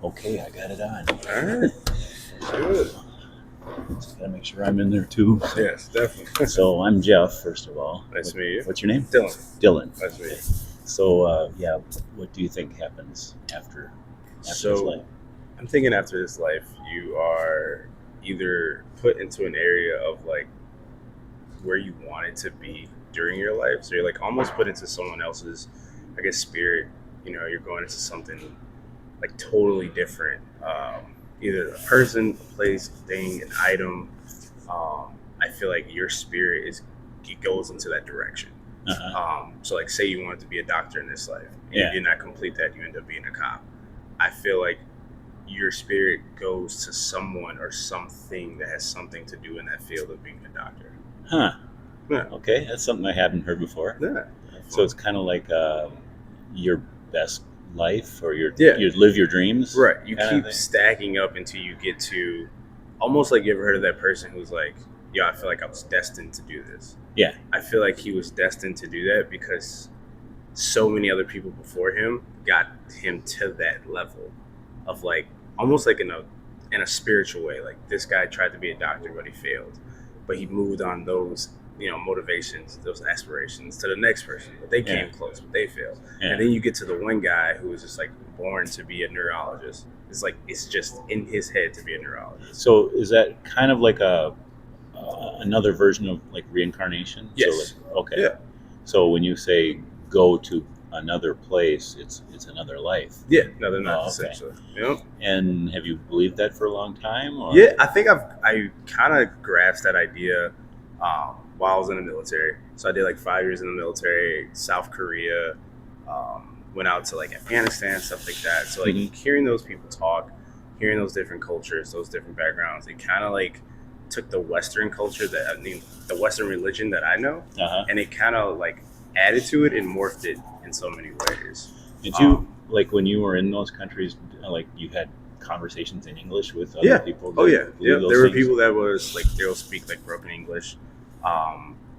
Okay, I got it on. All right. Good. Just gotta make sure I'm in there too. Yes, definitely. So I'm Jeff, first of all. Nice to meet you. What's your name? Dillon. Dillon. Nice to meet you. So what do you think happens after this life? I'm thinking after this life, you are either put into an area of like where you wanted to be during your life. So you're like almost put into someone else's, I guess, spirit. You know, you're going into something like totally different. Either a person, a place, a thing, an item. I feel like your spirit it goes into that direction. So like say you wanted to be a doctor in this life and you did not complete that, you end up being a cop. I feel like your spirit goes to someone or something that has something to do in that field of being a doctor. Yeah. Okay, that's something I haven't heard before. Yeah. So it's kind of like your best life, or you live your dreams. Right. You keep stacking up until you get to almost like, you ever heard of that person who's like, I feel like I was destined to do this. Yeah. I feel like he was destined to do that because so many other people before him got him to that level of like, almost like in a spiritual way. Like this guy tried to be a doctor, but he failed. But he moved on those, motivations, those aspirations to the next person. But they came close, but they failed. Yeah. And then you get to the one guy who was just like born to be a neurologist. It's like, it's just in his head to be a neurologist. So is that kind of like another version of like reincarnation? Yes. So like, okay. Yeah. So when you say go to another place, it's another life. Yeah, another life, essentially. Yep. And have you believed that for a long time? Or? Yeah, I think I kind of grasped that idea while I was in the military. So I did like 5 years in the military, South Korea, went out to like Afghanistan, stuff like that. So like hearing those people talk, hearing those different cultures, those different backgrounds, it kind of like took the Western culture the Western religion that I know, and it kind of like added to it and morphed it in so many ways. Did you, like when you were in those countries, like you had conversations in English with other people? There were people that was like, they'll speak like broken English,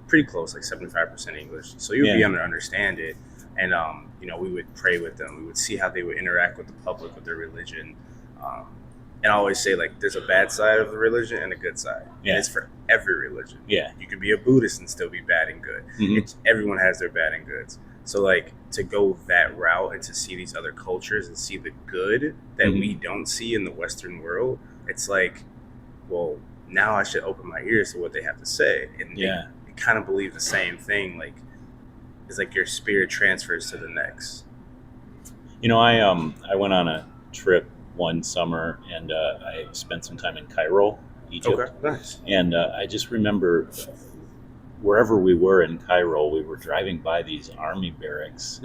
pretty close, like 75% English. So you would be able to understand it. And, we would pray with them. We would see how they would interact with the public, with their religion. And I always say, like, there's a bad side of the religion and a good side. Yeah. And it's for every religion. Yeah. You could be a Buddhist and still be bad and good. Everyone has their bad and goods. So, like, to go that route and to see these other cultures and see the good that we don't see in the Western world, it's like, well, now I should open my ears to what they have to say. And they kind of believe the same thing. Like, it's like your spirit transfers to the next. I went on a trip one summer, and I spent some time in Cairo, Egypt. Okay, nice. And I just remember wherever we were in Cairo, we were driving by these army barracks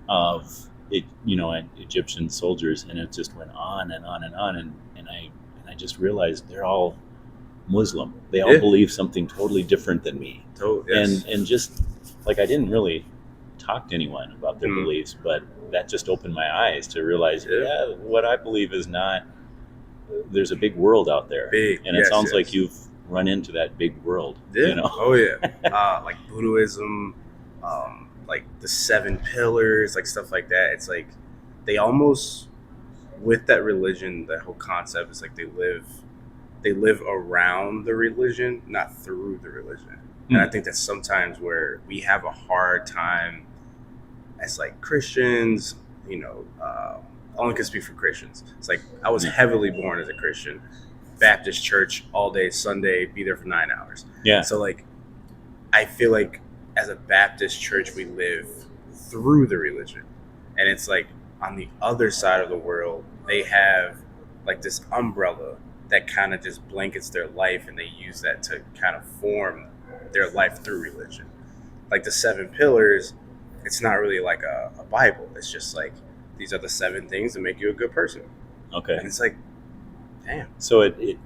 of Egyptian soldiers, and it just went on and on and on. And I just realized they're all Muslim. They all believe something totally different than me. And just like, I didn't really talk to anyone about their beliefs, but that just opened my eyes to realize, what I believe is not, there's a big world out there. And it sounds like you've run into that big world. Oh yeah. Like Buddhism, like the 7 pillars, like stuff like that. It's like they almost, with that religion, that whole concept is like they live around the religion, not through the religion. And I think that's sometimes where we have a hard time as like Christians, only can speak for Christians. It's like, I was heavily born as a Christian, Baptist church all day, Sunday, be there for 9 hours. Yeah. So like, I feel like as a Baptist church, we live through the religion. And it's like on the other side of the world, they have like this umbrella that kind of just blankets their life, and they use that to kind of form their life through religion. Like the 7 pillars, it's not really like a Bible. It's just like, these are the 7 things that make you a good person. Okay. And it's like, damn. So it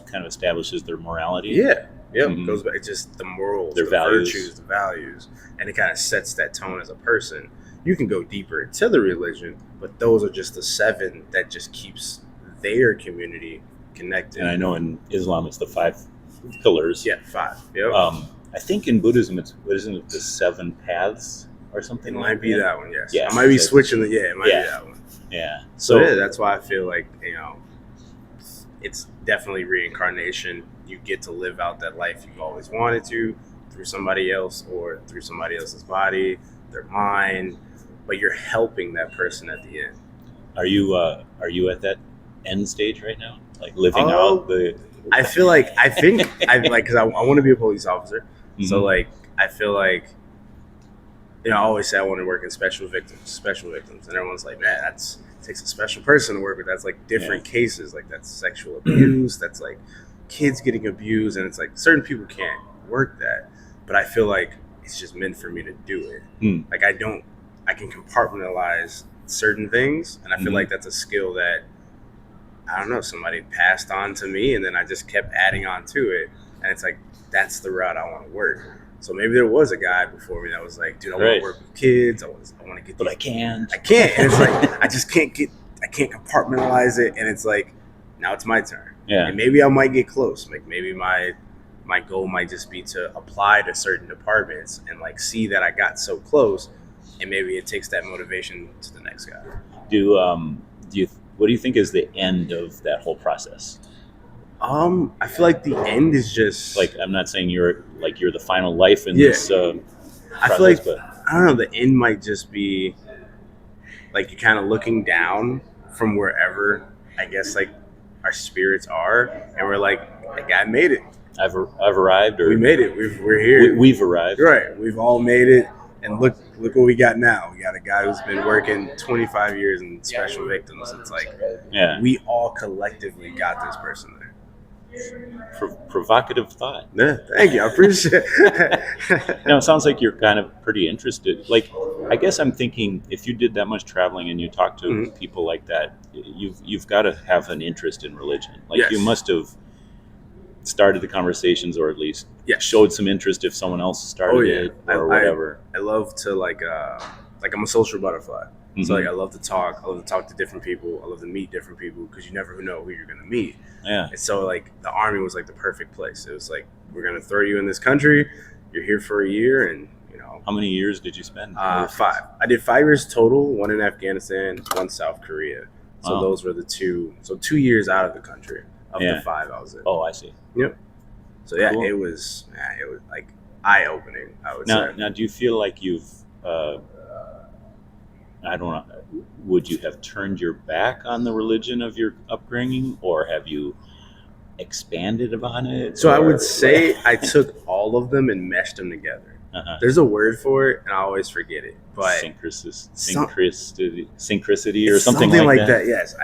kind of establishes their morality. Yeah. It goes back. It's just the morals, the values. Virtues, the values, and it kind of sets that tone as a person. You can go deeper into the religion, but those are just the 7 that just keeps their community connected. And I know in Islam it's the 5 pillars. Yeah, 5. Yep. I think in Buddhism isn't it the 7 paths or something? It might be that one. Yes. Yeah. I might be switching it might be that one. Yeah. So yeah, that's why I feel like, it's definitely reincarnation. You get to live out that life you've always wanted to through somebody else or through somebody else's body, their mind, but you're helping that person at the end. Are you at that end stage right now? Like living Oh, out the I feel like I think I like because I want to be a police officer. So Mhm. like I feel like I always say I want to work in special victims, and everyone's like, man, it takes a special person to work with. That's like different cases, like that's sexual abuse, that's like kids getting abused, and it's like certain people can't work that, but I feel like it's just meant for me to do it. Like I can compartmentalize certain things, and I feel like that's a skill that I don't know, somebody passed on to me, and then I just kept adding on to it, and it's like that's the route I want to work. So maybe there was a guy before me that was like, dude, I want to work with kids. I want to get, but I can't. I can't. And it's like I just can't compartmentalize it, and it's like now it's my turn. Yeah. And maybe I might get close. Like maybe my goal might just be to apply to certain departments and like see that I got so close, and maybe it takes that motivation to the next guy. What do you think is the end of that whole process? I feel like the end is just like, I'm not saying you're the final life in this process, I feel like, but I don't know, the end might just be like you're kind of looking down from wherever I guess like our spirits are, and we're like, the guy made it. I've arrived, or we made it. We're here. We've arrived. Right. We've all made it, and look what we got now. We got a guy who's been working 25 years in special victims. It's like, we all collectively got this person there. Provocative thought. Yeah, thank you. I appreciate it. It sounds like you're kind of pretty interested. Like, I guess I'm thinking if you did that much traveling and you talk to people like that, you've got to have an interest in religion. Like, you must have started the conversations, or at least showed some interest if someone else started it or whatever. I love to like I'm a social butterfly. So like I love to talk. I love to talk to different people. I love to meet different people because you never know who you're gonna meet. Yeah. And so like the Army was like the perfect place. It was like, we're gonna throw you in this country. You're here for a year, and How many years did you spend? 5. I did 5 years total. 1 in Afghanistan, 1 South Korea. So those were the 2. So 2 years out of the country of the 5 I was in. Oh, I see. Yep. So yeah, cool. It was like eye opening, I would say. Now, do you feel like you've I don't know, would you have turned your back on the religion of your upbringing, or have you expanded upon it? So I would say I took all of them and meshed them together. There's a word for it, and I always forget it. But synchronicity or something like that. Yes,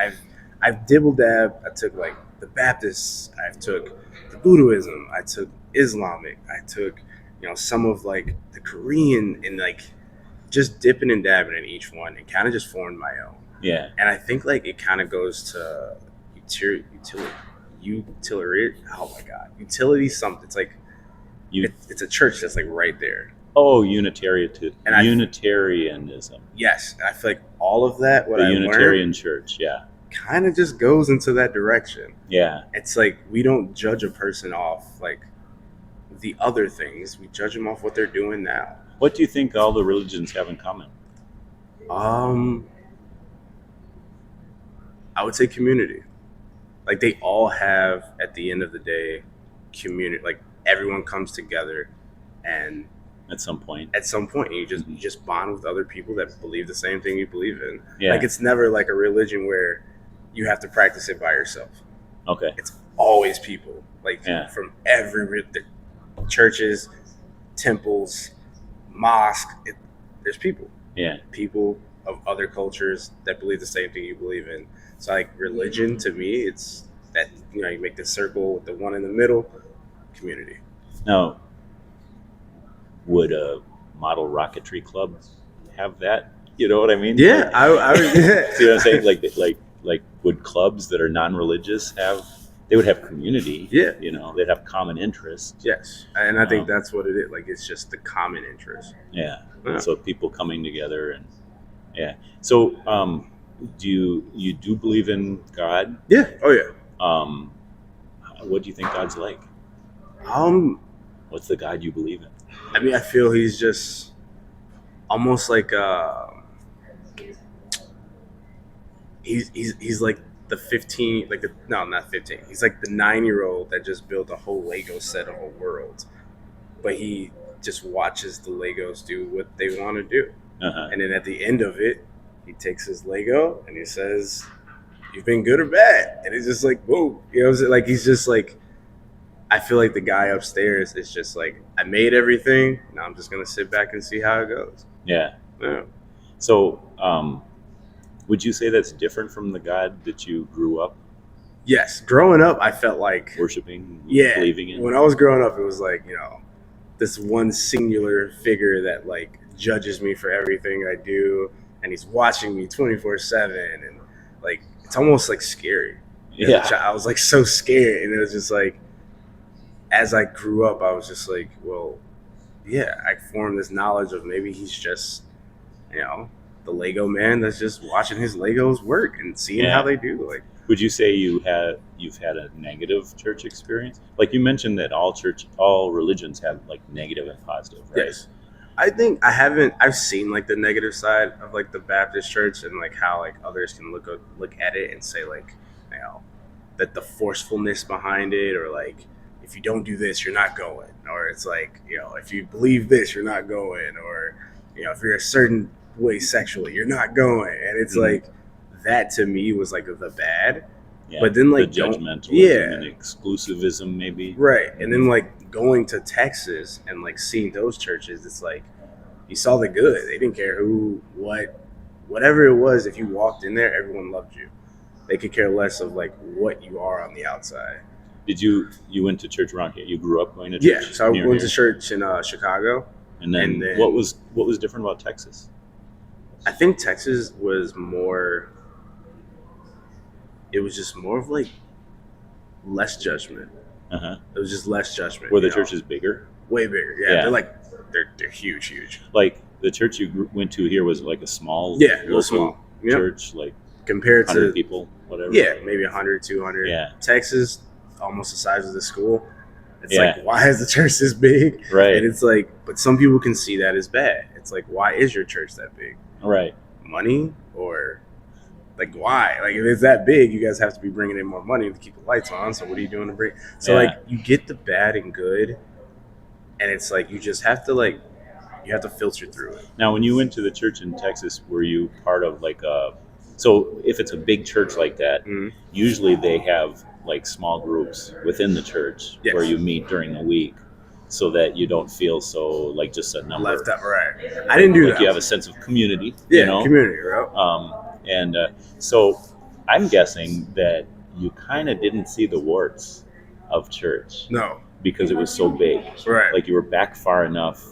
I've dibble dab. I took like the Baptists. I took the Buddhism. I took Islamic. I took some of like the Korean, and like just dipping and dabbing in each one, and kind of just formed my own. Yeah. And I think like it kind of goes to utility. Oh my God, utility something. It's like it's a church that's like right there. Oh, Unitarianism. Yes, I feel like all of that. The Unitarian Church, kind of just goes into that direction. Yeah. It's like we don't judge a person off like the other things. We judge them off what they're doing now. What do you think all the religions have in common? I would say community. Like they all have, at the end of the day, community. Like everyone comes together, and at some point you just bond with other people that believe the same thing you believe in. Yeah. Like it's never like a religion where you have to practice it by yourself. Okay. It's always people, like from every churches, temples, mosque. There's people. Yeah. People of other cultures that believe the same thing you believe in. So like religion to me, it's that you make the circle with the one in the middle, community. Now, would a model rocketry club have that? You know what I mean? Yeah, I would. See what I'm saying? Like would clubs that are non-religious have? They would have community. Yeah. They'd have common interests. Yes, and I think that's what it is. Like it's just the common interest. Yeah. So people coming together and So do you do believe in God? Yeah. Oh yeah. What do you think God's like? What's the God you believe in? I mean, I feel he's just almost like he's like the 15, like the no, not 15. He's like the 9-year-old that just built a whole Lego set of a world, but he just watches the Legos do what they want to do, and then at the end of it, he takes his Lego and he says, "You've been good or bad," and it's just like, whoa, you know what I'm saying? Like he's just like, I feel like the guy upstairs is just like, I made everything. Now I'm just gonna sit back and see how it goes. Yeah. Yeah. So, would you say that's different from the God that you grew up Yes, growing up, I felt like worshiping, yeah. believing in? When I was growing up, it was like, you know, this one singular figure that like judges me for everything I do, and he's watching me 24/7, and like it's almost like scary. Yeah. I was like so scared, and it was just like, as I grew up, I was just like, well, yeah, I formed this knowledge of maybe he's just, you know, the Lego man that's just watching his Legos work and seeing how they do. Like, would you say you've had a negative church experience? Like you mentioned that all religions have like negative and positive, right? yes. I think I've seen like the negative side of like the Baptist church and like how like others can look at it and say like, you know, that the forcefulness behind it, or like, if you don't do this, you're not going, or it's like, you know, if you believe this, you're not going, or, you know, if you're a certain way sexually, you're not going, and it's like, that to me was like the bad. Yeah, but then like the judgmentalism and exclusivism maybe, right? And then like going to Texas and like seeing those churches, it's like you saw the good. They didn't care who, whatever it was. If you walked in there, everyone loved you. They could care less of like what you are on the outside. Did you went to church around here? You grew up going to church? Yeah, so I went to church in Chicago. And then what was different about Texas? I think Texas was more. It was just more of like less judgment. It was just less judgment. Were the churches bigger? Way bigger. Yeah. They're huge. Like the church you went to here was like a small, it was small church, like compared to 100 people, whatever. Yeah, maybe 100, 200. Yeah. Texas, almost the size of the school. It's like, why is the church this big? Right. And it's like, but some people can see that as bad. It's like, why is your church that big? Right. Money, or like, why? Like, if it's that big, you guys have to be bringing in more money to keep the lights on. So what are you doing to bring? So like, you get the bad and good, and it's like you just have to like, you have to filter through it. Now, when you went to the church in Texas, were you part of like a? So if it's a big church like that, usually they have like small groups within the church where you meet during the week, so that you don't feel so like just a number left out. Right. I didn't do that. You have a sense of community. Yeah, you know? Community, right? And so I'm guessing that you kind of didn't see the warts of church. No. Because it was so big. Right. Like you were back far enough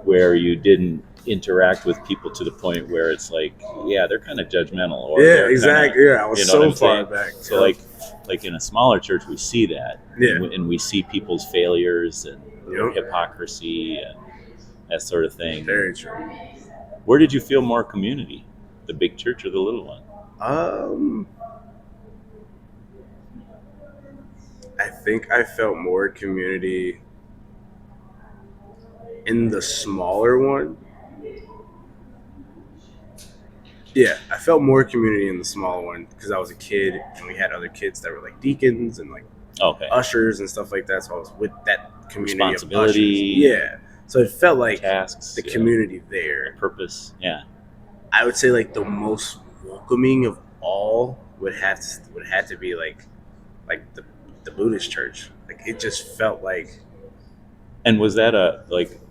where you didn't interact with people to the point where it's like, yeah, they're kind of judgmental. Or exactly. I was so far back. So like in a smaller church, we see that. And we see people's failures and hypocrisy and that sort of thing. Very true. Where did you feel more community? The big church or the little one? I think I felt more community in the smaller one. Yeah, I felt more community in the smaller one because I was a kid and we had other kids that were like deacons and like ushers and stuff like that. So I was with that community responsibility. Of ushers. Yeah, so it felt like tasks, the community there. Purpose. Yeah. I would say like the most welcoming of all would have to be like the Buddhist church. Like it just felt like. And was that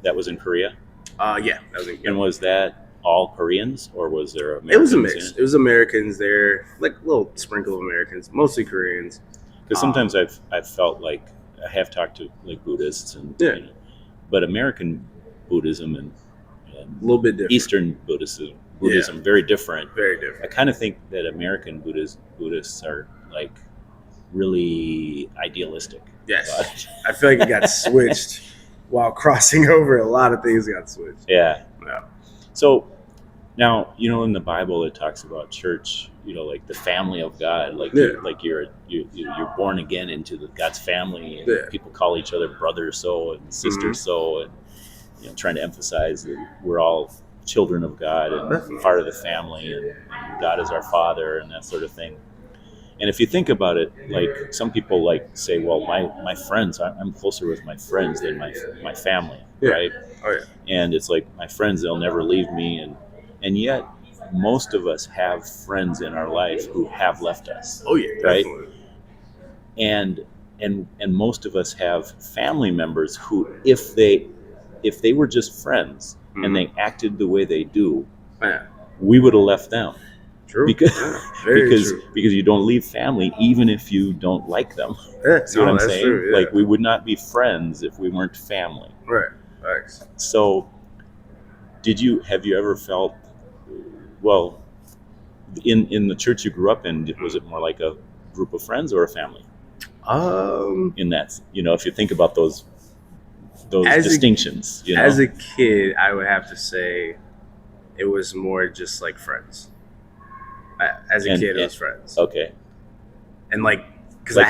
that was in Korea? Yeah, that was in Korea. And was that all Koreans or was there Americans? It was a mix. It was Americans there, like a little sprinkle of Americans, mostly Koreans. Because sometimes I've felt like I have talked to like Buddhists and but American Buddhism and a little bit different. Eastern Buddhism very different. Very different. I kind of think that American Buddhists are like really idealistic. Yes. I feel like it got switched while crossing over. A lot of things got switched. Yeah. So now, in the Bible it talks about church, like the family of God, like you're born again into God's family, and people call each other brother so and sister so, and trying to emphasize that we're all children of God and Definitely. part of the family, and God is our Father and that sort of thing. And if you think about it, like some people like say, well, my friends, I'm closer with my friends than my family, Yeah. right? Oh yeah. And it's like my friends, they'll never leave me, and yet most of us have friends in our life who have left us, Oh yeah. right? Definitely. And most of us have family members who, if they were just friends and they acted the way they do, Yeah. we would have left them. True. Because Very because true. because you don't leave family even if you don't like them. Yeah. See what I'm that's saying? true. Yeah. Like we would not be friends if we weren't family. Right. Thanks. So have you ever felt, well, in the church you grew up in, was it more like a group of friends or a family? In that, if you think about those distinctions, As a kid, I would have to say it was more just like friends. As a kid, it was friends. Okay. And like, because I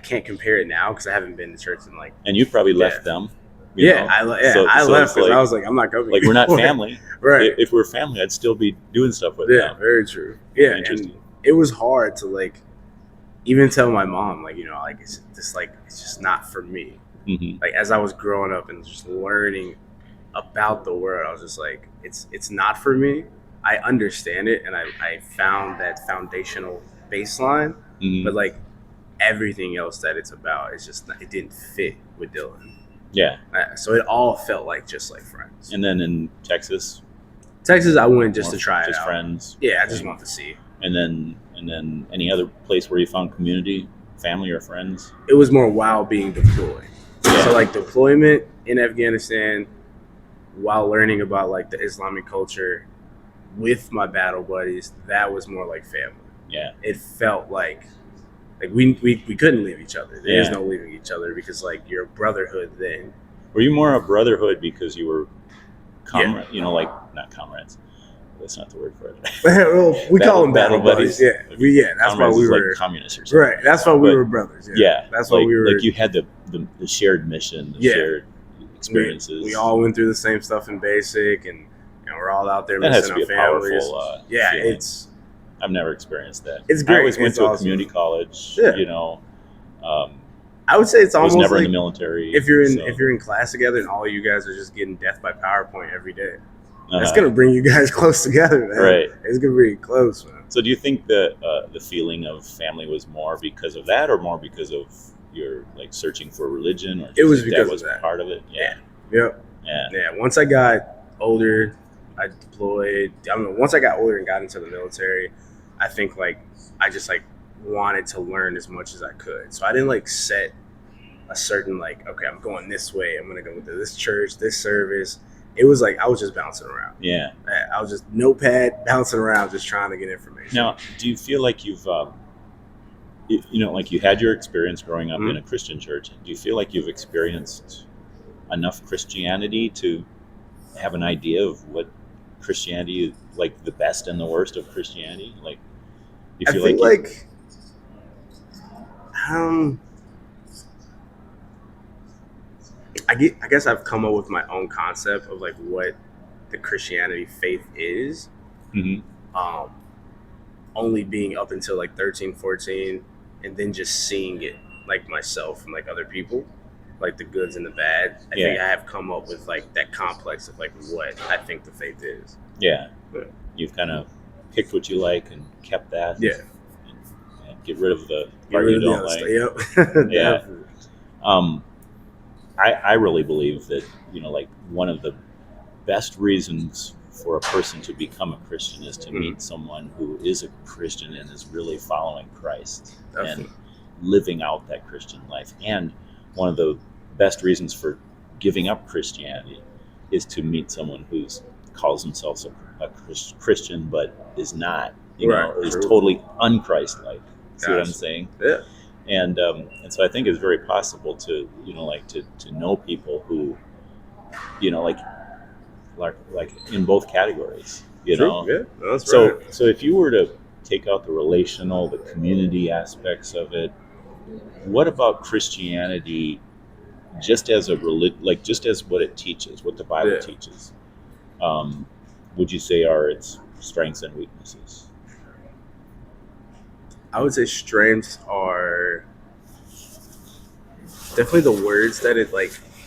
can't compare it now because I haven't been to church in like. And you probably left them. I left because I was like, I'm not going. Like, we're not family. Right. If we're family, I'd still be doing stuff with them. them. Very true. Yeah, and it was hard to like even tell my mom, like, like it's just not for me. Mm-hmm. Like as I was growing up and just learning about the world, I was just like, it's not for me. I understand it, and I found that foundational baseline, but like everything else that it's about, it didn't fit with Dillon. Yeah. So it all felt like just like friends. And then in Texas, I went just to try it out. Just friends. Yeah, I just wanted to see. And then any other place where you found community, family or friends? It was more while being deployed. Yeah. So like deployment in Afghanistan, while learning about like the Islamic culture with my battle buddies, that was more like family. Yeah. It felt like we couldn't leave each other. There is no leaving each other because like you're a brotherhood then. Were you more a brotherhood because you were like not comrades? That's not the word for it. Well, we call them battle buddies. Yeah. That's why we were like communists or something. Right. That's why we were brothers. Yeah. That's why we were like you had the shared mission, the shared experiences. We all went through the same stuff in basic, and we're all out there that has to be our families. Powerful feeling. I've never experienced that. It's great. I always went to a awesome. Community college. Yeah. I would say it's almost was never like in the military. If you're in class together and all you guys are just getting death by PowerPoint every day, that's gonna bring you guys close together, man. Right. It's gonna bring you close, man. So do you think that the feeling of family was more because of that, or more because of your like searching for religion, or it was because that was of that. Part of it? Yeah. Yep. Yeah. Once I got older, I deployed. Once I got older and got into the military, I think like I just like wanted to learn as much as I could. So I didn't like set a certain like, okay, I'm going this way. I'm gonna go to this church, this service. It was like I was just bouncing around. Yeah. I was just notepad bouncing around, just trying to get information. Now, do you feel like you've, like you had your experience growing up in a Christian church? Do you feel like you've experienced enough Christianity to have an idea of what Christianity is, like the best and the worst of Christianity? Like, you feel I guess I've come up with my own concept of like what the Christianity faith is. Mm-hmm. Only being up until like 13, 14, and then just seeing it like myself and like other people, like the goods and the bad. I think I have come up with like that complex of like what I think the faith is. Yeah. But you've kind of picked what you like and kept that. Yeah. And get rid of the part you don't like. Yep. Yeah. I really believe that, like one of the best reasons for a person to become a Christian is to meet someone who is a Christian and is really following Christ and living out that Christian life. And one of the best reasons for giving up Christianity is to meet someone who calls himself a Christian but is not, is totally un-Christ-like. See what I'm saying? Yeah. And so I think it's very possible to to know people who like in both categories, know. Yeah, that's so right. So if you were to take out the relational, the community aspects of it, what about Christianity just as just as what it teaches, what the Bible teaches? would you say are its strengths and weaknesses? I would say strengths are definitely the words that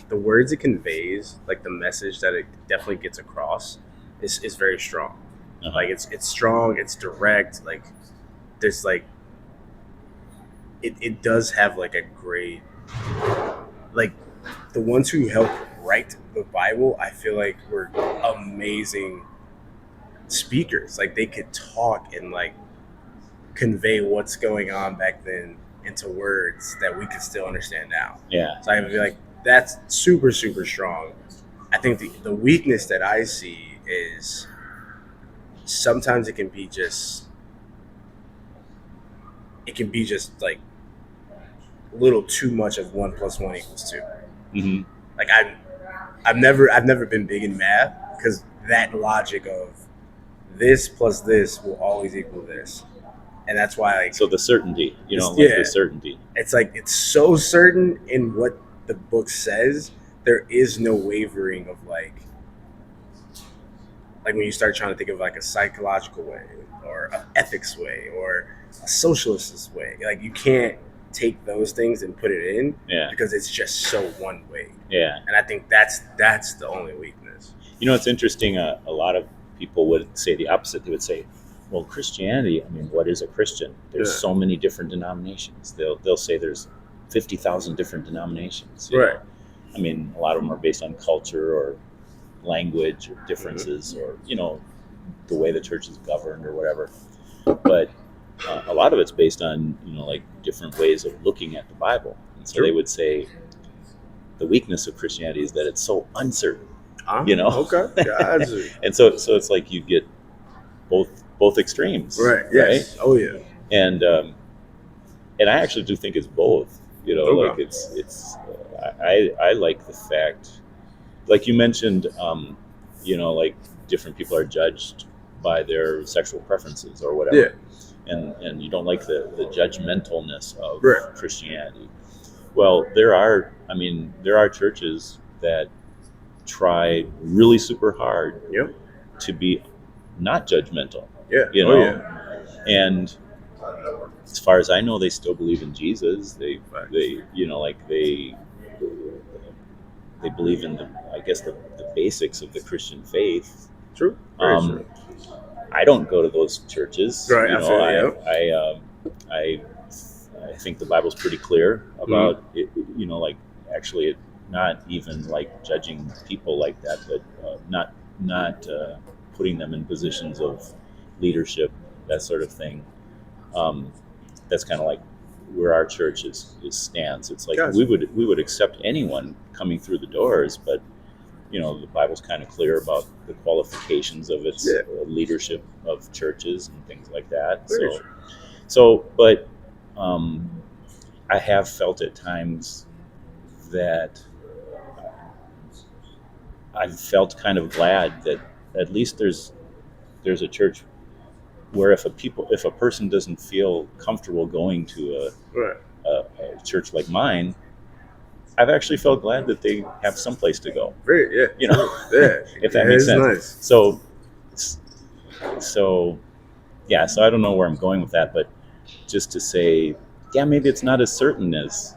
the words it conveys, like the message that it definitely gets across is very strong. Uh-huh. Like it's strong, it's direct, like there's like it does have like a great, like the ones who helped write the Bible, I feel like were amazing speakers. Like they could talk and like convey what's going on back then into words that we can still understand now. Yeah. So I feel like that's super, super strong. I think the weakness that I see is sometimes it can be just like a little too much of 1 + 1 = 2. Mm-hmm. Like I've never been big in math because that logic of this plus this will always equal this. And that's why, like, so the certainty, you know, like the certainty. It's like it's so certain in what the book says. There is no wavering of like when you start trying to think of like a psychological way or an ethics way or a socialist way. Like you can't take those things and put it in because it's just so one way. Yeah. And I think that's the only weakness. You know, it's interesting. A lot of people would say the opposite. They would say, well, Christianity, I mean, what is a Christian? There's so many different denominations. They'll say there's 50,000 different denominations. Right. I mean, a lot of them are based on culture or language or differences or, you know, the way the church is governed or whatever. But a lot of it's based on, you know, like different ways of looking at the Bible. And so they would say the weakness of Christianity is that it's so uncertain, you know? Okay. Gotcha. And so it's like you get both extremes. Right. Yes. Right? Oh yeah. And I actually do think it's both. You know, like it's I like the fact, like you mentioned, you know, like different people are judged by their sexual preferences or whatever. Yeah. And you don't like the judgmentalness of Christianity. Well, there are churches that try really super hard to be not judgmental. Yeah. You know? And as far as I know, they still believe in Jesus. They you know, like they believe in the basics of the Christian faith. True. True. I don't go to those churches. Right. You know, I think the Bible's pretty clear about it, you know, like actually not even like judging people like that, but not putting them in positions of leadership, that sort of thing. That's kind of like where our church stands. It's like we would accept anyone coming through the doors, but you know, the Bible's kind of clear about the qualifications of its leadership of churches and things like that. But I have felt at times that I've felt kind of glad that at least there's a church where if a person doesn't feel comfortable going to a church like mine, I've actually felt glad that they have some place to go. You know, if that makes sense. Nice. So I don't know where I'm going with that, but just to say, yeah, maybe it's not as certain as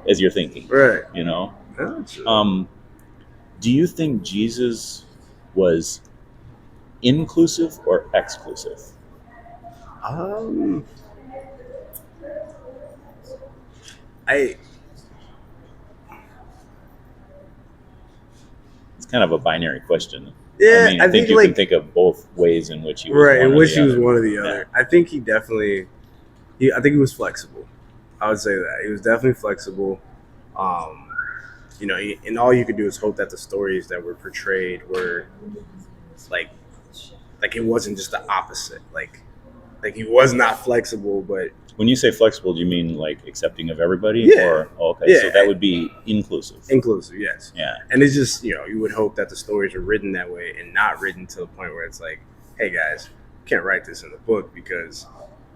you're thinking. Right. You know? Gotcha. Do you think Jesus was inclusive or exclusive? It's kind of a binary question. Yeah, I mean, I think you can think of both ways in which he was one or the other. I think he definitely, I think he was flexible. I would say that he was definitely flexible. You know, and all you could do is hope that the stories that were portrayed were like it wasn't just the opposite. Like he was not flexible, but when you say flexible, do you mean like accepting of everybody? Yeah. Or, so that would be inclusive. Inclusive, yes. Yeah. And it's just, you know, you would hope that the stories are written that way and not written to the point where it's like, hey guys, you can't write this in the book because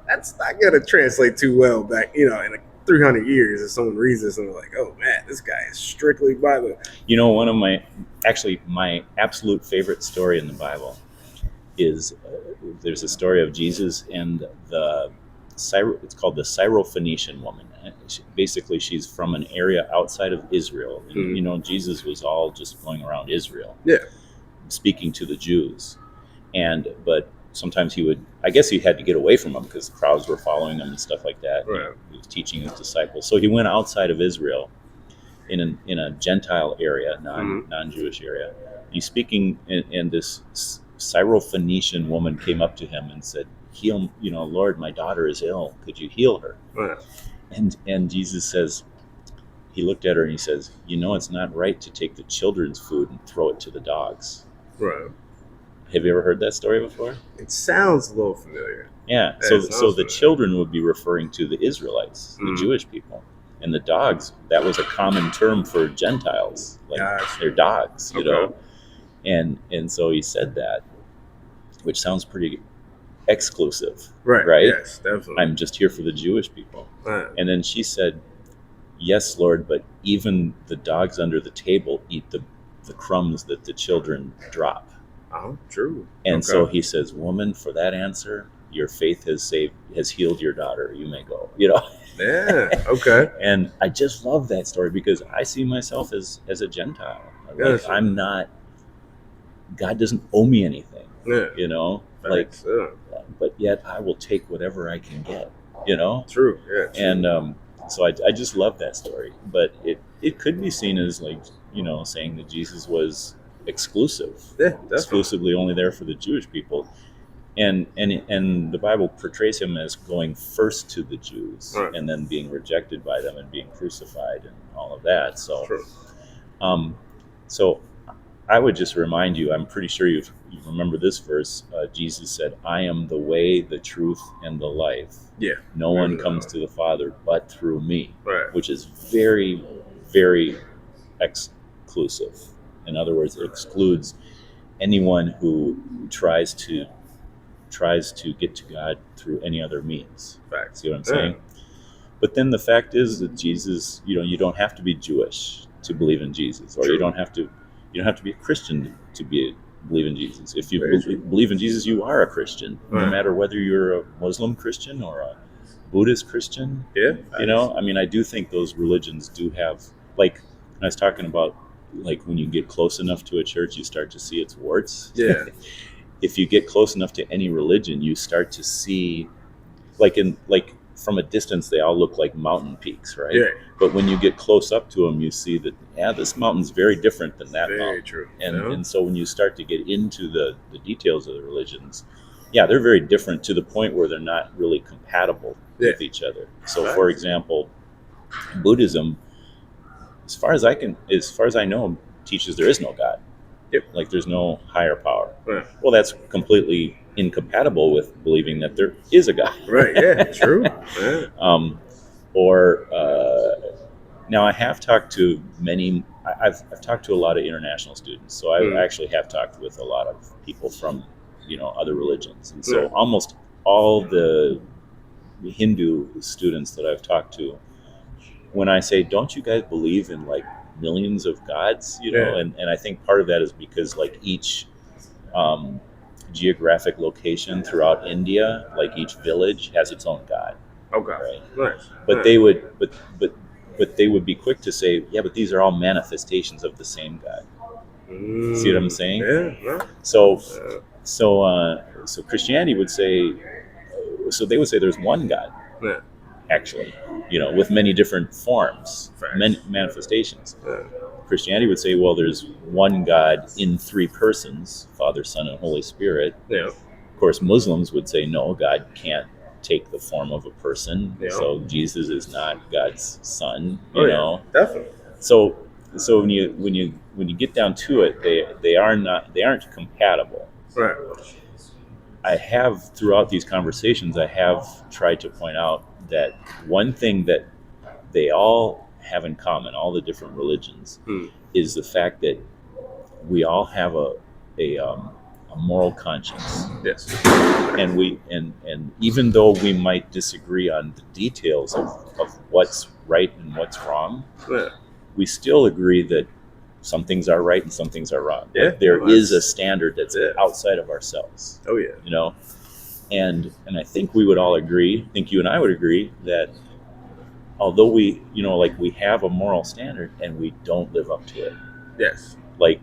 that's not going to translate too well back, you know, 300 years, and someone reads this and they're like, oh man, this guy is strictly Bible. You know, one of my absolute favorite story in the Bible is there's a story of Jesus and it's called the Syrophoenician woman. Basically, she's from an area outside of Israel. And, you know, Jesus was all just going around Israel, speaking to the Jews. But sometimes he had to get away from them because crowds were following him and stuff like that. Right. He was teaching his disciples. So he went outside of Israel in a Gentile area, non-Jewish area. He's speaking, and this Syrophoenician woman came up to him and said, "Heal, you know, Lord, my daughter is ill. Could you heal her?" Right. And Jesus says, he looked at her and he says, "You know, it's not right to take the children's food and throw it to the dogs." Right. Have you ever heard that story before? It sounds a little familiar. Yeah. So the children would be referring to the Israelites, the Jewish people. And the dogs, that was a common term for Gentiles. Like they're dogs, you know. And so he said that, which sounds pretty exclusive. Right? Yes, definitely. I'm just here for the Jewish people. Right. And then she said, "Yes, Lord, but even the dogs under the table eat the crumbs that the children drop." Oh, true. And so he says, "Woman, for that answer, your faith has healed your daughter. You may go." You know? Yeah. Okay. And I just love that story because I see myself as a Gentile. Yes. Like I'm not. God doesn't owe me anything. Yeah. You know, Thanks. but yet I will take whatever I can get. You know. True. Yeah. True. And so I just love that story. But it could be seen as like, you know, saying that Jesus was exclusive. Yeah, definitely. Exclusively only there for the Jewish people. And the Bible portrays him as going first to the Jews, right, and then being rejected by them and being crucified and all of that. So, true. So I would just remind you, I'm pretty sure you remember this verse. Jesus said, "I am the way, the truth, and the life. Yeah. No one comes to the Father but through me." Right. Which is very, very exclusive. In other words, it excludes anyone who tries to get to God through any other means. Fact. See what I'm saying? But then the fact is that Jesus, you know, you don't have to be Jewish to believe in Jesus, or True. you don't have to be a Christian to believe in Jesus. If you Very believe in Jesus, you are a Christian, no matter whether you're a Muslim Christian or a Buddhist Christian. Yeah. You know, I mean, I do think those religions do have, like, I was talking about, like, when you get close enough to a church, you start to see its warts. Yeah. If you get close enough to any religion, you start to see, like from a distance, they all look like mountain peaks, right? Yeah. But when you get close up to them, you see that, this mountain's very different than that mountain. Very true. And so when you start to get into the details of the religions, they're very different to the point where they're not really compatible with each other. So, for example, Buddhism, as far as I know, teaches there is no God. Yep. Like there's no higher power. Right. Well, that's completely incompatible with believing that there is a God. Right. Yeah. True. Yeah. Now I have talked to many. I've talked to a lot of international students, so I actually have talked with a lot of people from, you know, other religions, and so almost all the Hindu students that I've talked to, when I say, "Don't you guys believe in like millions of gods?" You know, and I think part of that is because like each geographic location throughout India, like each village has its own god. Okay. Right? Nice. But they would, but they would be quick to say, "Yeah, but these are all manifestations of the same God." See what I'm saying? Yeah. So Christianity would say, so they would say there's one God. Yeah. Actually, you know, with many different forms, many manifestations. Yeah. Christianity would say, well, there's one God in three persons, Father, Son, and Holy Spirit. Yeah. Of course, Muslims would say, no, God can't take the form of a person. Yeah. So Jesus is not God's son, you know. Definitely. So when you get down to it, they aren't compatible. Right. I have, throughout these conversations, I have tried to point out that one thing that they all have in common, all the different religions, is the fact that we all have a a moral conscience. Yes. And even though we might disagree on the details of what's right and what's wrong, we still agree that some things are right and some things are wrong. Yeah, like there is a standard that's outside of ourselves. Oh yeah. You know, and I think we would all agree. I think you and I would agree that although we, like we have a moral standard and we don't live up to it. Yes. Like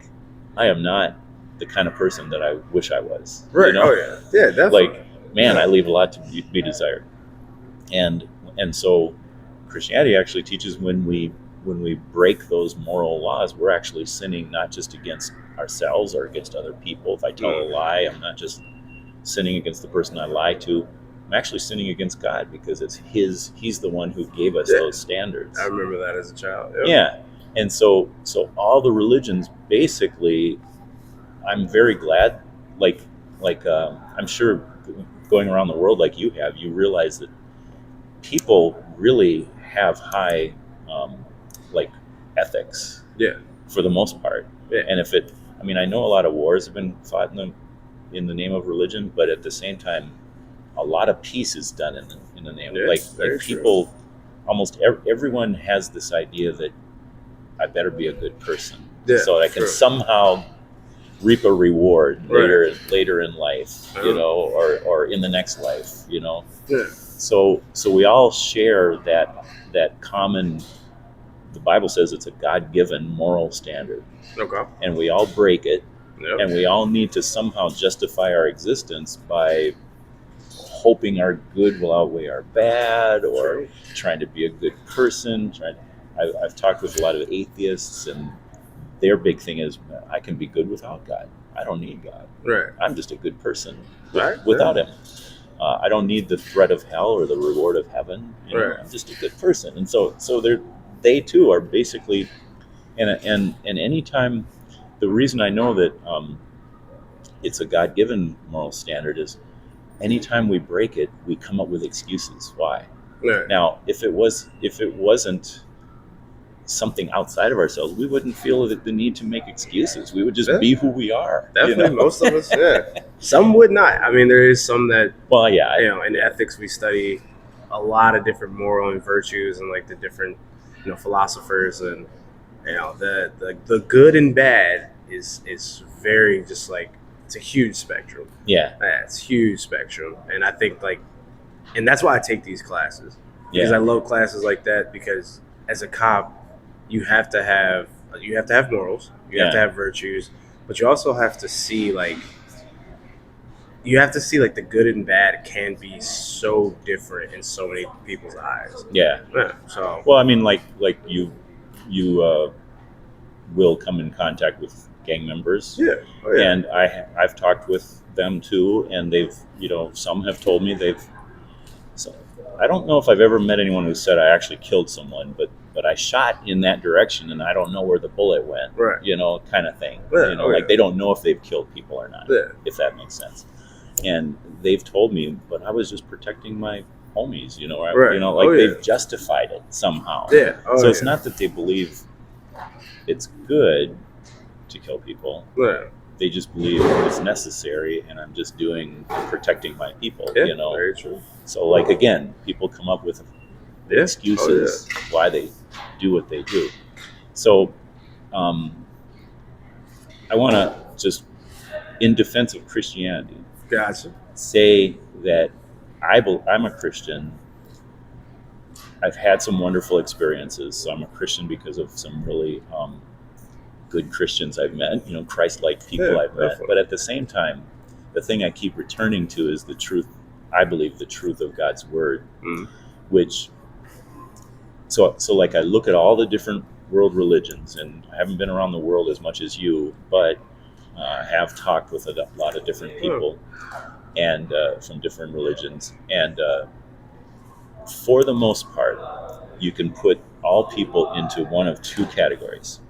I am not the kind of person that I wish I was. Right. Oh yeah. Yeah, definitely. Like, man, I leave a lot to be desired. And so Christianity actually teaches when we break those moral laws, we're actually sinning not just against ourselves or against other people. If I tell a lie, I'm not just sinning against the person I lie to. I'm actually sinning against God because it's he's the one who gave us those standards. I remember that as a child. Yep. Yeah. And so all the religions basically, I'm very glad, like I'm sure going around the world like you have, you realize that people really have high like ethics. Yeah. For the most part. Yeah. And I know a lot of wars have been fought in the name of religion, but at the same time, a lot of peace is done in the name of like people. True. Almost everyone has this idea that I better be a good person, so I can somehow reap a reward later in life, or in the next life, Yeah. So we all share that common. The Bible says it's a God-given moral standard. Okay. And we all break it. Yep. And we all need to somehow justify our existence by hoping our good will outweigh our bad, or trying to be a good person. I've talked with a lot of atheists, and their big thing is, I can be good without God. I don't need God. Right. I'm just a good person without Him. I don't need the threat of hell or the reward of heaven. I'm just a good person. And so they too are basically, and anytime, the reason I know that it's a God-given moral standard is anytime we break it, we come up with excuses. Why? Right. Now, if it wasn't something outside of ourselves, we wouldn't feel the need to make excuses. We would just be who we are. Definitely, most of us, Some would not. I mean, there is some that, in ethics we study a lot of different moral and virtues and like the different, philosophers, and the good and bad is very just like, it's a huge spectrum. Yeah, it's huge spectrum, and I think and that's why I take these classes, because I love classes like that, because as a cop, you have to have morals, you have to have virtues, but you also have to see the good and bad can be so different in so many people's eyes. Yeah. So well, I mean, like you will come in contact with gang members. Yeah. Oh, yeah. And I've talked with them too, and they've, some have told me so I don't know if I've ever met anyone who said I actually killed someone, but I shot in that direction and I don't know where the bullet went. Right. Kind of thing. Yeah. They don't know if they've killed people or not. Yeah. If that makes sense. And they've told me, but I was just protecting my homies, Right. They've justified it somehow. Yeah. So it's not that they believe it's good to kill people. Yeah. They just believe it's necessary, and I'm just protecting my people. Yeah, very true. So again, people come up with excuses why they do what they do. So I want to just, in defense of Christianity, say that I'm a Christian. I've had some wonderful experiences. So I'm a Christian because of some really good Christians I've met, Christ-like people I've met. But at the same time, the thing I keep returning to is the truth. I believe the truth of God's word, which, so I look at all the different world religions, and I haven't been around the world as much as you, but I have talked with a lot of different people and from different religions. And for the most part, you can put all people into one of two categories.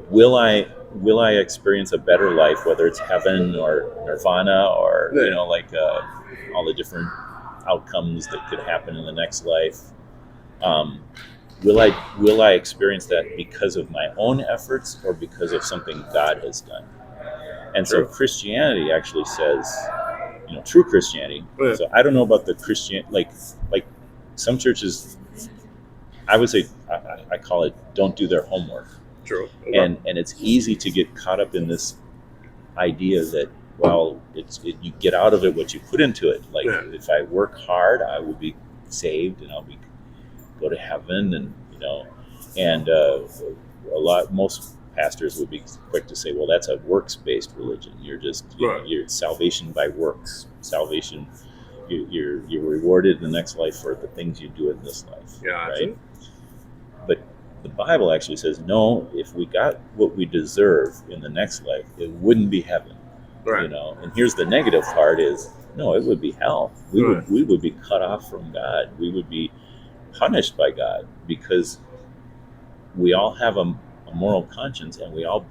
Will I experience a better life, whether it's heaven or nirvana or all the different outcomes that could happen in the next life? Will I experience that because of my own efforts or because of something God has done? And so Christianity actually says, true Christianity. Yeah. So I don't know about the Christian, like some churches, I would say, I call it, don't do their homework. True. And it's easy to get caught up in this idea that, well, you get out of it what you put into it. Like, if I work hard, I will be saved and go to heaven, and most pastors would be quick to say, well, that's a works-based religion. You're just you're salvation by works. Salvation, you're rewarded in the next life for the things you do in this life. Yeah, right. But the Bible actually says, no, if we got what we deserve in the next life, it wouldn't be heaven. Right. And here's the negative part is, no, it would be hell. We would be cut off from God. We would be punished by God, because we all have a moral conscience, and we all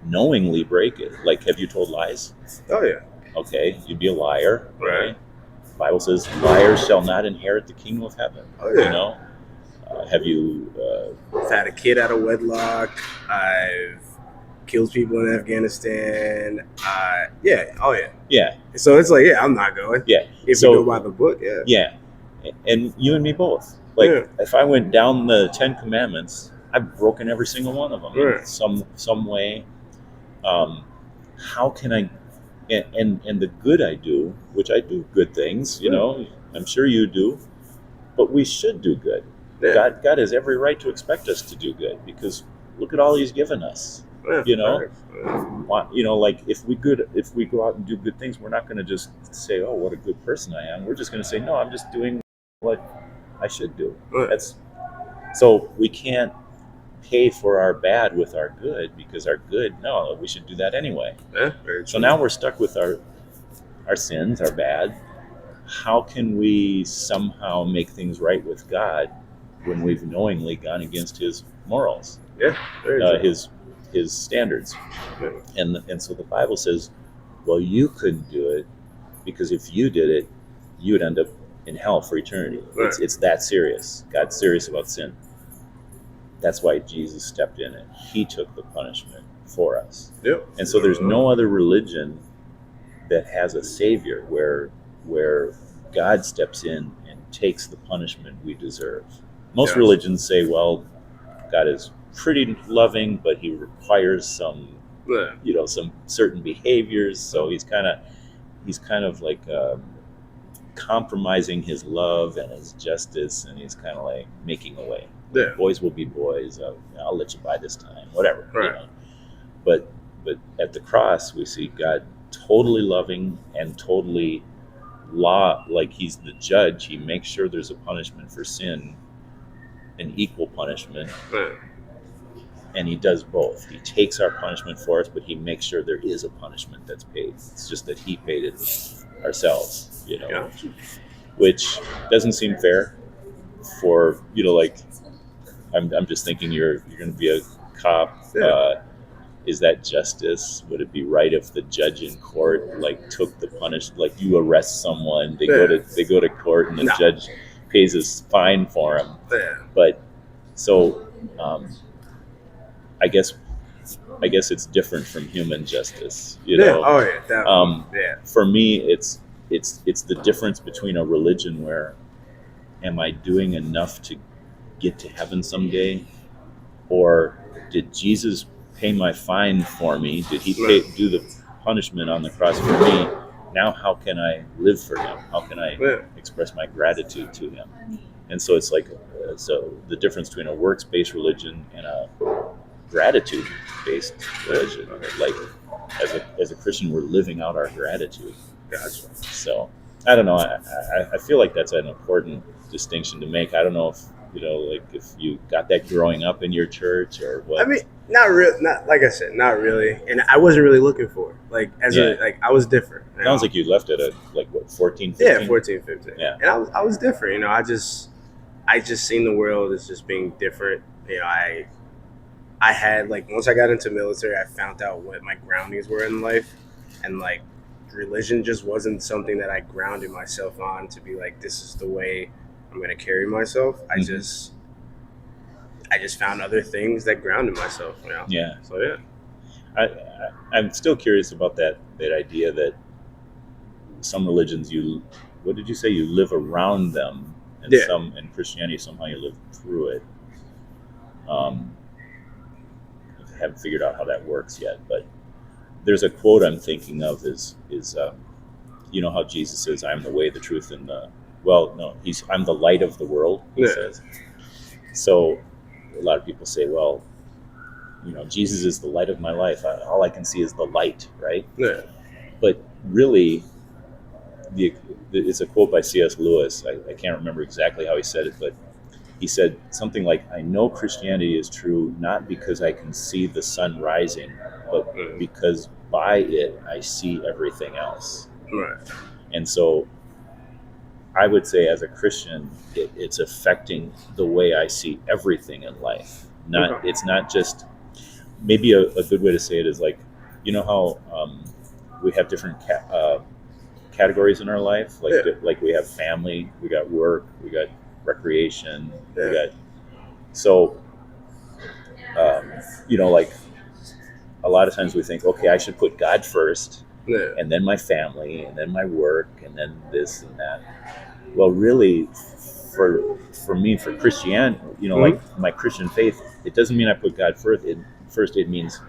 knowingly break it. Like, have you told lies? Oh, yeah. Okay, you'd be a liar. Right. The Bible says, liars shall not inherit the kingdom of heaven. Oh, yeah. Have you... I've had a kid out of wedlock. I've killed people in Afghanistan. Yeah. Oh, yeah. Yeah. So it's like, I'm not going. Yeah. If you go by the book, yeah. Yeah. And you and me both. Like, if I went down the 10 Commandments, I've broken every single one of them in some way. How can I... And the good I do, which I do good things, I'm sure you do, but we should do good. Yeah. God has every right to expect us to do good, because look at all He's given us. Like, if we go out and do good things, we're not going to just say, oh, what a good person I am. We're just going to say, no, I'm just doing what I should do. So we can't pay for our bad with our good, because our good, no, we should do that anyway. So now we're stuck with our sins, our bad. How can we somehow make things right with God when we've knowingly gone against His morals? His standards. And so the Bible says, well, you couldn't do it, because if you did it, you would end up in hell for eternity. It's that serious. God's serious about sin. That's why Jesus stepped in, and He took the punishment for us. And so there's no other religion that has a savior where God steps in and takes the punishment we deserve. Most religions say, well, God is pretty loving, but He requires some certain behaviors. So He's kind of like compromising His love and His justice, and He's kind of like making a way. Yeah. Boys will be boys. I'll let you by this time, whatever. Right. But at the cross, we see God totally loving and totally like He's the judge. He makes sure there's a punishment for sin, an equal punishment. Right. And He does both. He takes our punishment for us, but He makes sure there is a punishment that's paid. It's just that He paid it ourselves, which doesn't seem fair for, like, I'm just thinking you're going to be a cop. Is that justice? Would it be right if the judge in court took the punishment? Like, you arrest someone, they go to court, and the judge pays a fine for them. But so I guess it's different from human justice. For me, it's the difference between a religion where, am I doing enough to get to heaven someday, or did Jesus pay my fine for me? Did He do the punishment on the cross for me? Now how can I live for Him? How can I express my gratitude to Him? And so it's like the difference between a works-based religion and a gratitude-based religion. Like, as a Christian, we're living out our gratitude. Gotcha. So I don't know. I feel like that's an important distinction to make. I don't know if if you got that growing up in your church or what. I mean, not really. Not like I said, not really. And I wasn't really looking for it. I was different. Sounds like you left at 14, 15? Yeah, 14, 15. Yeah. And I was different. I just seen the world as just being different. I had once I got into military, I found out what my groundings were in life, and religion just wasn't something that I grounded myself on to be like, this is the way I'm going to carry myself. I just found other things that grounded myself. Yeah. So yeah. I'm still curious about that idea that some religions what did you say, you live around them, and Yeah. some in Christianity somehow you live through it. Um, I haven't figured out how that works yet, but there's a quote I'm thinking of is you know how Jesus says, "I'm the way, the truth, and the..." Well, no, I'm the light of the world. He Yeah. says. So a lot of people say, well, you know, Jesus is the light of my life. All I can see is the light, right? Yeah. But really, it's a quote by C.S. Lewis. I can't remember exactly how he said it, but he said something like, "I know Christianity is true not because I can see the sun rising, but because by it I see everything else." Right. And so I would say, as a Christian, it's affecting the way I see everything in life. It's not just, maybe a good way to say it is like, you know how we have different categories in our life, like we have family, we got work, we got recreation, we got, so you know, like a lot of times we think, okay, I should put God first, and then my family, and then my work, and then this and that. Well, really, for me, for Christianity, you know, like my Christian faith, it doesn't mean I put God first. It means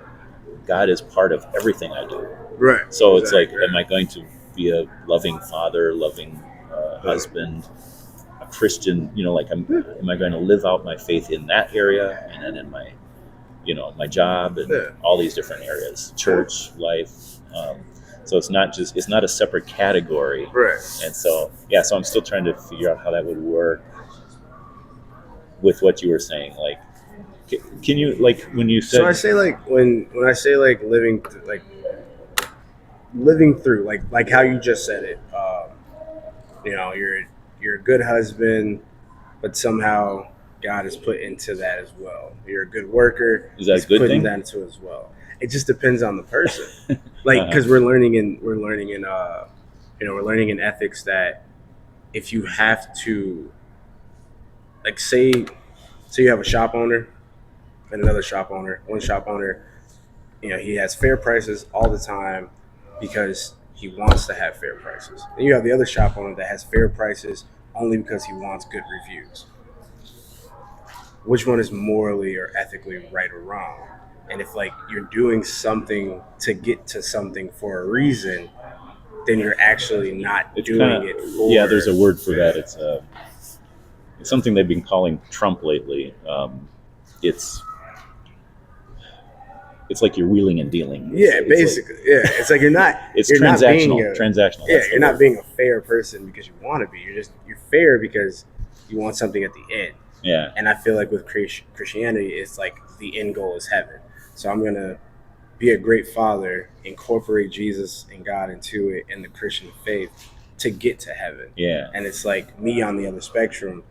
God is part of everything I do. Right. So it's like, am I going to be a loving father, loving husband, a Christian? You know, like, am I going to live out my faith in that area, and then in my, you know, my job, and all these different areas, church life. So it's not a separate category. Right. And so, yeah, so I'm still trying to figure out how that would work with what you were saying. Like, can you, like, when you said... So I say, like, when I say, like, living through, like how you just said it, you know, you're a good husband, but somehow God is put into that as well. You're a good worker. Is that He's a good putting thing? that into as well. It just depends on the person. Like, because we're learning in you know, we're learning in ethics that if you have to, like, say you have a shop owner and another shop owner. One shop owner, you know, he has fair prices all the time because he wants to have fair prices. And you have the other shop owner that has fair prices only because he wants good reviews. Which one is morally or ethically right or wrong? And if, like, you're doing something to get to something for a reason, then you're actually not doing it for... Yeah, there's a word for that. It's something they've been calling Trump lately. It's like you're wheeling and dealing. Basically. It's like you're not... It's you're transactional. Not being transactional. Yeah, you're not being a fair person because you want to be. You're fair because you want something at the end. Yeah. And I feel like with Christianity, it's like the end goal is heaven. So I'm going to be a great father, incorporate Jesus and God into it and the Christian faith to get to heaven. Yeah. And it's like me on the other spectrum.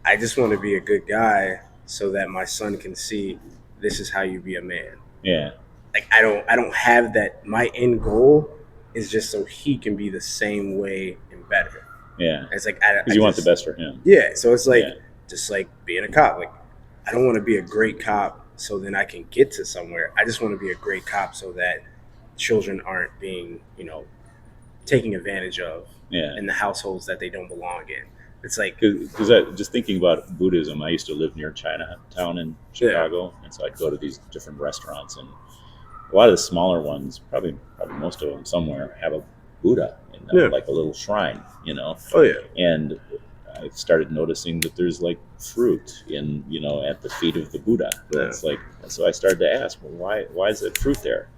I just want to be a good guy so that my son can see this is how you be a man. Yeah. Like, I don't have that. My end goal is just so he can be the same way and better. Yeah. It's like, because you want the best for him. Yeah. So it's like, just like being a cop. Like, I don't want to be a great cop so then I can get to somewhere. I just want to be a great cop so that children aren't being, you know, taken advantage of in the households that they don't belong in. It's like, because just thinking about Buddhism, I used to live near Chinatown in Chicago, and so I'd go to these different restaurants, and a lot of the smaller ones, probably most of them somewhere, have a Buddha in them, like a little shrine, you know. Oh yeah. And I started noticing that there's like fruit in, you know, at the feet of the Buddha. Yeah. It's like, so I started to ask, well, why is there fruit there?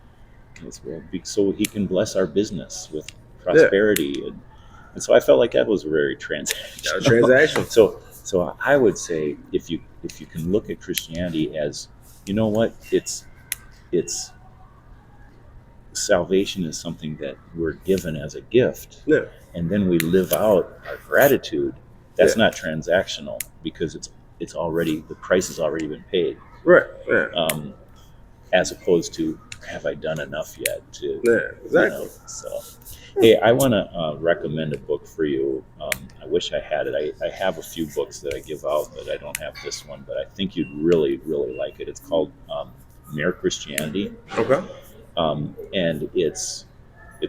And it's, well, so he can bless our business with prosperity, and so I felt like that was very transactional. So I would say, if you can look at Christianity as, you know what, it's salvation is something that we're given as a gift, and then we live out our gratitude. That's not transactional, because it's already, the price has already been paid. Right. Yeah. As opposed to, have I done enough yet to... exactly. You know, so, hey, I want to recommend a book for you. I wish I had it. I have a few books that I give out, but I don't have this one. But I think you'd really, really like it. It's called Mere Christianity. Okay. And it's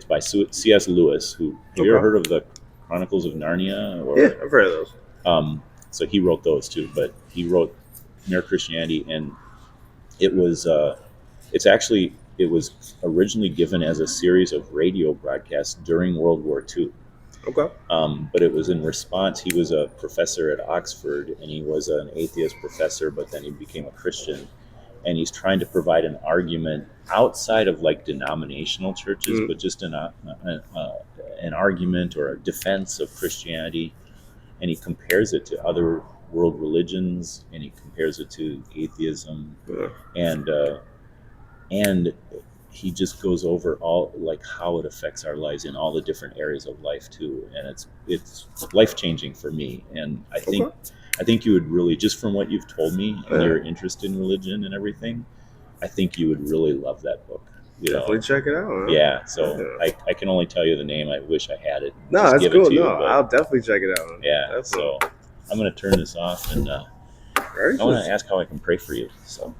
by C.S. Lewis. Who have you ever heard of the Chronicles of Narnia? Yeah, I've heard of those. So he wrote those too, but he wrote Mere Christianity, and it was it was originally given as a series of radio broadcasts during World War II. Okay. But it was in response. He was a professor at Oxford, and he was an atheist professor, but then he became a Christian, and he's trying to provide an argument outside of like denominational churches, but just an argument or a defense of Christianity, and he compares it to other world religions, and he compares it to atheism, and he just goes over all like how it affects our lives in all the different areas of life too, and it's life changing for me. And I think you would really, just from what you've told me and your interest in religion and everything, I think you would really love that book. Definitely check it out. Man. Yeah, so I can only tell you the name. I wish I had it. No, that's cool. I'll definitely check it out. Man. Yeah, definitely. So I'm going to turn this off, and I want to ask how I can pray for you. So.